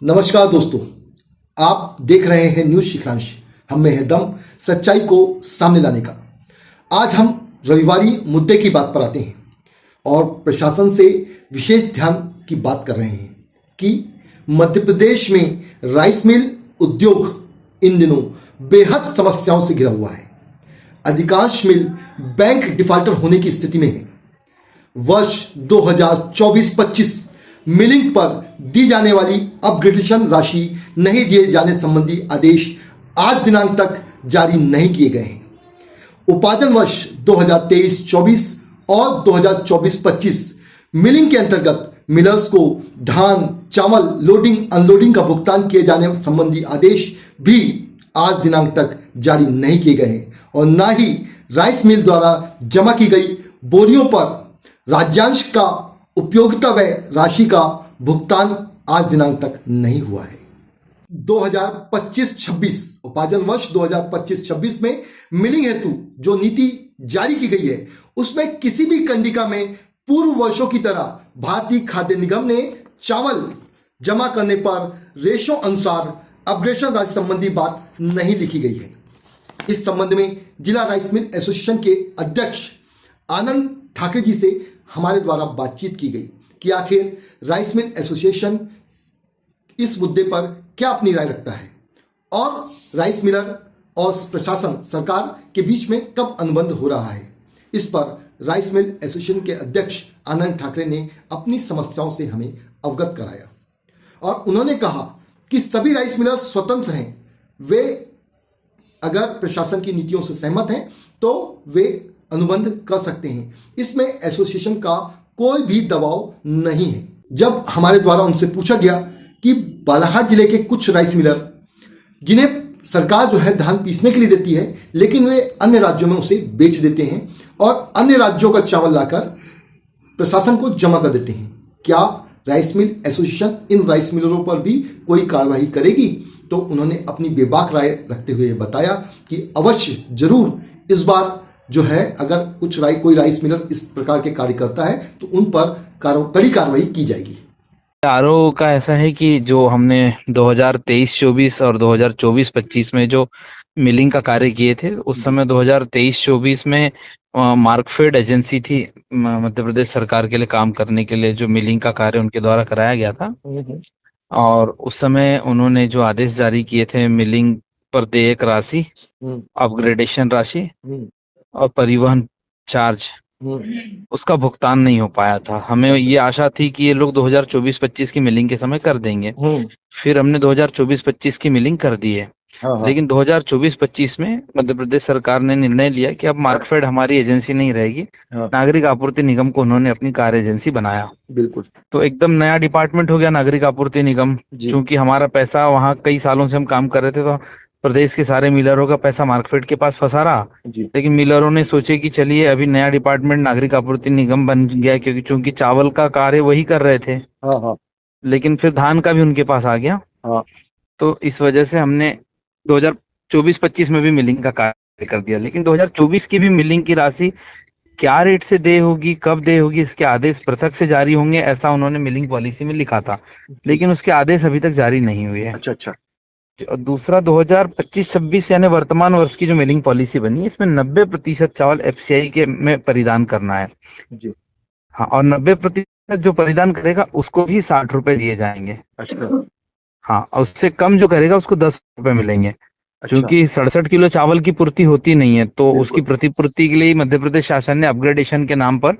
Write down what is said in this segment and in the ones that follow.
नमस्कार दोस्तों, आप देख रहे हैं न्यूज शिखांश। हम में है दम सच्चाई को सामने लाने का। आज हम रविवारी मुद्दे की बात पर आते हैं और प्रशासन से विशेष ध्यान की बात कर रहे हैं कि मध्य प्रदेश में राइस मिल उद्योग इन दिनों बेहद समस्याओं से घिरा हुआ है। अधिकांश मिल बैंक डिफाल्टर होने की स्थिति में है। वर्ष 2024-25 मिलिंग पर दी जाने वाली अपग्रेडेशन राशि नहीं दिए जाने संबंधी आदेश आज दिनांक तक जारी नहीं किए गए हैं। उपार्जन वर्ष 2023-24 और 2024-25 मिलिंग के अंतर्गत मिलर्स को धान, चावल लोडिंग अनलोडिंग का भुगतान किए जाने संबंधी आदेश भी आज दिनांक तक जारी नहीं किए गए हैं और न ही राइस मिल द्वारा जमा की गई बोरियों पर राज्यांश का उपयोगिता व्यय राशि का भुगतान आज दिनांक तक नहीं हुआ है। 2025-26 उपार्जन वर्ष 2025-26 में मिलिंग हेतु जो नीति जारी की गई है उसमें किसी भी कंडिका में पूर्व वर्षों की तरह भारतीय खाद्य निगम ने चावल जमा करने पर रेशो अनुसार अपग्रेडेशन राशि संबंधी बात नहीं लिखी गई है। इस संबंध में जिला राइस मिल एसोसिएशन के अध्यक्ष आनंद ठाकरे जी से हमारे द्वारा बातचीत की गई कि आखिर राइस मिल एसोसिएशन इस मुद्दे पर क्या अपनी राय रखता है और राइस मिलर और प्रशासन सरकार के बीच में कब अनुबंध हो रहा है। इस पर राइस मिल एसोसिएशन के अध्यक्ष आनंद ठाकरे ने अपनी समस्याओं से हमें अवगत कराया और उन्होंने कहा कि सभी राइस मिलर स्वतंत्र हैं। वे अगर प्रशासन की नीतियों से सहमत हैं तो वे अनुबंध कर सकते हैं। इसमें एसोसिएशन का कोई भी दबाव नहीं है। जब हमारे द्वारा उनसे पूछा गया कि बालाघाट जिले के कुछ राइस मिलर जिन्हें सरकार जो है धान पीसने के लिए देती है लेकिन वे अन्य राज्यों में उसे बेच देते हैं और अन्य राज्यों का चावल लाकर प्रशासन को जमा कर देते हैं, क्या rice mill association in rice मिलरों पर भी कोई कार्रवाई करेगी? तो उन्होंने अपनी बेबाक राय रखते हुए बताया कि अवश्य जरूर इस बार जो है अगर कोई राइस मिलर इस प्रकार के कार्य करता है तो उन पर कड़ी कार्रवाई की जाएगी। आरओ का ऐसा है कि जो हमने 2023-24 और 2024-25 में जो मिलिंग का कार्य किए थे उस समय 2023-24 में मार्कफेड एजेंसी थी मध्य प्रदेश सरकार के लिए काम करने के लिए, जो मिलिंग का कार्य उनके द्वारा कराया गया था। और उस समय उन्होंने जो आदेश जारी किए थे मिलिंग पर देयक राशि, अपग्रेडेशन राशि और परिवहन चार्ज, उसका भुगतान नहीं हो पाया था। हमें ये आशा थी कि ये लोग 2024-25 की मिलिंग के समय कर देंगे। फिर हमने 2024-25 की मिलिंग कर दी है। लेकिन 2024-25 में मध्य प्रदेश सरकार ने निर्णय लिया कि अब मार्कफेड हमारी एजेंसी नहीं रहेगी। नागरिक आपूर्ति निगम को उन्होंने अपनी कार्य एजेंसी बनाया। बिल्कुल, तो एकदम नया डिपार्टमेंट हो गया नागरिक आपूर्ति निगम। क्योंकि हमारा पैसा वहाँ कई सालों से हम काम कर रहे थे तो प्रदेश के सारे मिलरों का पैसा मार्कफेड के पास फंसा रहा। लेकिन मिलरों ने सोचे कि चलिए अभी नया डिपार्टमेंट नागरिक आपूर्ति निगम बन गया, क्योंकि चूंकि चावल का कार्य वही कर रहे थे। लेकिन फिर धान का भी उनके पास आ गया। तो इस वजह से हमने 2024-25 में भी मिलिंग का कार्य कर दिया। लेकिन 2024 की भी मिलिंग की राशि क्या रेट से दे होगी, कब दे होगी, इसके आदेश पृथक से जारी होंगे, ऐसा उन्होंने मिलिंग पॉलिसी में लिखा था। लेकिन उसके आदेश अभी तक जारी नहीं हुए हैं। अच्छा। दूसरा 2025-26 यानी वर्तमान वर्ष की जो मिलिंग पॉलिसी बनी है इसमें 90% चावल एफसीआई के में परिधान करना है जी। हाँ, और 90% जो परिधान करेगा उसको भी 60 रुपए दिए जाएंगे। अच्छा। हाँ, और उससे कम जो करेगा उसको 10 रुपए मिलेंगे। क्योंकि 67 किलो चावल की पूर्ति होती नहीं है तो उसकी प्रतिपूर्ति के लिए मध्य प्रदेश शासन ने अपग्रेडेशन के नाम पर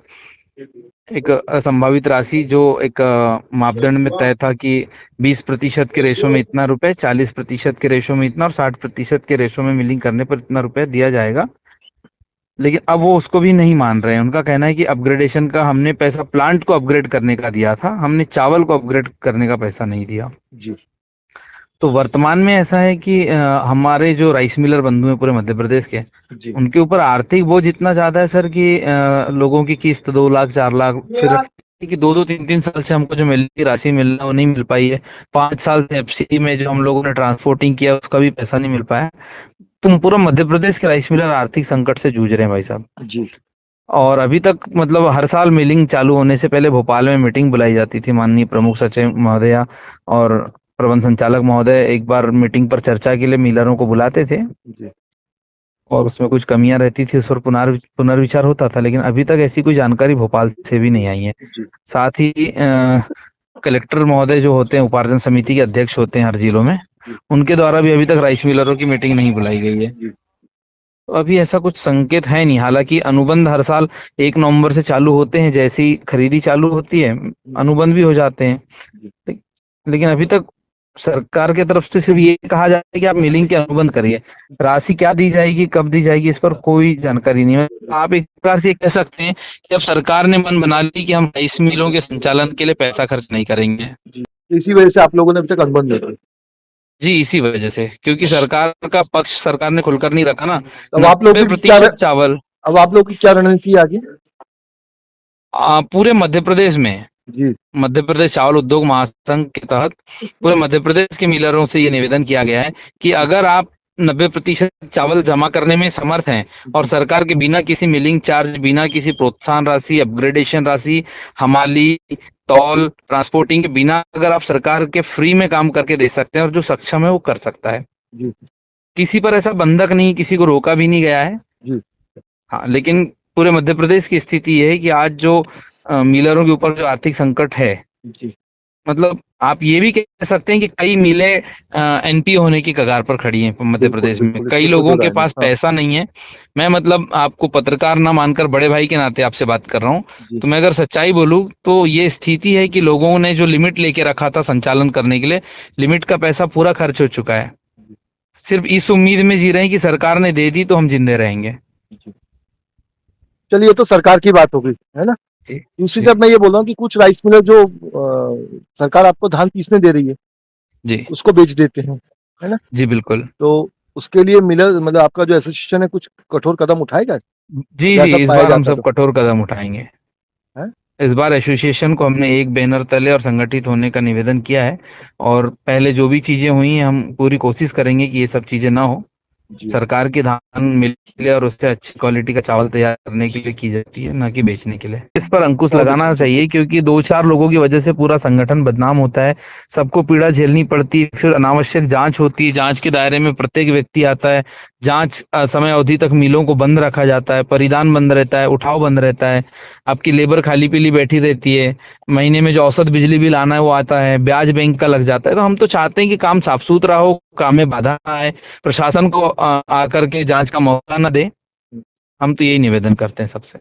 एक संभावित राशि, जो एक मापदंड में तय था कि 20% के रेशो में इतना रुपए, 40% के रेशो में इतना और 60% के रेशो में मिलिंग करने पर इतना रुपए दिया जाएगा। लेकिन अब वो उसको भी नहीं मान रहे हैं। उनका कहना है कि अपग्रेडेशन का हमने पैसा प्लांट को अपग्रेड करने का दिया था, हमने चावल को अपग्रेड करने का पैसा नहीं दिया जी। तो वर्तमान में ऐसा है कि हमारे जो राइस मिलर बंधु हैं पूरे मध्य प्रदेश के, उनके ऊपर आर्थिक बोझ इतना ज्यादा है सर कि लोगों की किस्त 2 लाख 4 लाख, फिर कि 2-3 साल से हमको जो मिल राशि मिलना वो नहीं मिल पाई है। 5 साल से एफसीई में जो हम लोगों ने ट्रांसपोर्टिंग किया उसका भी पैसा नहीं मिल पाया। तो पूरा मध्य प्रदेश के राइस मिलर आर्थिक संकट से जूझ रहे हैं भाई साहब जी। और अभी तक मतलब हर साल मिलिंग चालू होने से पहले भोपाल में मीटिंग बुलाई जाती थी माननीय प्रमुख सचिव महोदया और प्रबंध संचालक महोदय एक बार मीटिंग पर चर्चा के लिए मिलरों को बुलाते थे जी और उसमें कुछ कमियां रहती थी, उस पर पुनर्विचार होता था, लेकिन अभी तक ऐसी कोई जानकारी भोपाल से भी नहीं आई है। जी साथ ही कलेक्टर महोदय जो होते हैं, उपार्जन समिति के अध्यक्ष होते हैं हर जिलों में, उनके द्वारा भी अभी तक राइस मिलरों की मीटिंग नहीं बुलाई गई है। जी तो अभी ऐसा कुछ संकेत है नहीं। हालांकि अनुबंध हर साल 1 नवंबर से चालू होते हैं, जैसी खरीदी चालू होती है अनुबंध भी हो जाते हैं, लेकिन अभी तक सरकार की तरफ से सिर्फ ये कहा जाता है कि आप मिलिंग के अनुबंध करिए, राशि क्या दी जाएगी, कब दी जाएगी, इस पर कोई जानकारी नहीं है। आप एक प्रकार से कह सकते हैं कि अब सरकार ने मन बना ली कि हम राइस मिलों के संचालन के लिए पैसा खर्च नहीं करेंगे। जी इसी वजह से आप लोगों ने अभी तक अनुबंध नहीं किया। जी, इसी वजह से, क्योंकि सरकार का पक्ष सरकार ने खुलकर नहीं रखा ना। अब आप लोग 90% चावल अब आप लोग की क्या रणनीति है आगे? पूरे मध्य प्रदेश में, जी मध्य प्रदेश चावल उद्योग महासंघ के तहत पूरे मध्य प्रदेश के मिलरों से ये निवेदन किया गया है कि अगर आप 90% चावल जमा करने में समर्थ हैं और सरकार के बिना किसी मिलिंग चार्ज, बिना किसी प्रोत्साहन राशि, अपग्रेडेशन राशि, हमाली, तौल, ट्रांसपोर्टिंग के बिना अगर आप सरकार के फ्री में काम करके दे सकते हैं और जो सक्षम है वो कर सकता है। जी किसी पर ऐसा बंधक नहीं, किसी को रोका भी नहीं गया है। जी हाँ, लेकिन पूरे मध्य प्रदेश की स्थिति ये है कि आज जो मिलरों के ऊपर जो आर्थिक संकट है, जी मतलब आप ये भी कह सकते हैं कि कई मिलें एनपीओ होने की कगार पर खड़ी हैं मध्य बिल्कुल, प्रदेश में। बिल्कुल, कई इसमें कोई लोगों दो के राय पास नहीं। हाँ। पैसा नहीं है। मैं मतलब आपको पत्रकार ना मानकर बड़े भाई के नाते आपसे बात कर रहा हूँ। जी तो मैं अगर सच्चाई बोलूं तो ये स्थिति है कि लोगों ने जो लिमिट लेके रखा था संचालन करने के लिए, लिमिट का पैसा पूरा खर्च हो चुका है। सिर्फ इस उम्मीद में जी रहे हैं कि सरकार ने दे दी तो हम जिंदे रहेंगे। चलिए, ये तो सरकार की बात हो गई है ना। जी दूसरी तरफ मैं ये बोल रहा हूँ कि कुछ राइस मिलर जो सरकार आपको धान पीसने दे रही है जी उसको बेच देते हैं, है ना। जी बिल्कुल। तो उसके लिए मिलर मतलब आपका जो एसोसिएशन है कुछ कठोर कदम उठाएगा? जी जैसा जी, इस पाया बार हम जाता सब कठोर कदम उठाएंगे। है। इस बार एसोसिएशन को हमने एक बैनर तले और संगठित होने का निवेदन किया है, और पहले जो भी चीजें हुई हैं हम पूरी कोशिश करेंगे कि ये सब चीजें ना हो। जी सरकार की धान मिले और उससे अच्छी क्वालिटी का चावल तैयार करने के लिए की जाती है, ना कि बेचने के लिए। इस पर अंकुश बहुत लगाना अच्छी चाहिए, क्योंकि 2-4 लोगों की वजह से पूरा संगठन बदनाम होता है, सबको पीड़ा झेलनी पड़ती है, फिर अनावश्यक जांच होती है, जांच के दायरे में प्रत्येक व्यक्ति आता है, जांच समय अवधि तक मिलों को बंद रखा जाता है, परिधान बंद रहता है, उठाव बंद रहता है, आपकी लेबर खाली पीली बैठी रहती है, महीने में जो औसत बिजली बिल आना है वो आता है, ब्याज बैंक का लग जाता है। तो हम तो चाहते हैं कि काम साफ सुथरा हो, काम में बाधा ना आए, प्रशासन को आकर के जांच का मौका न दे। हम तो यही निवेदन करते हैं सबसे।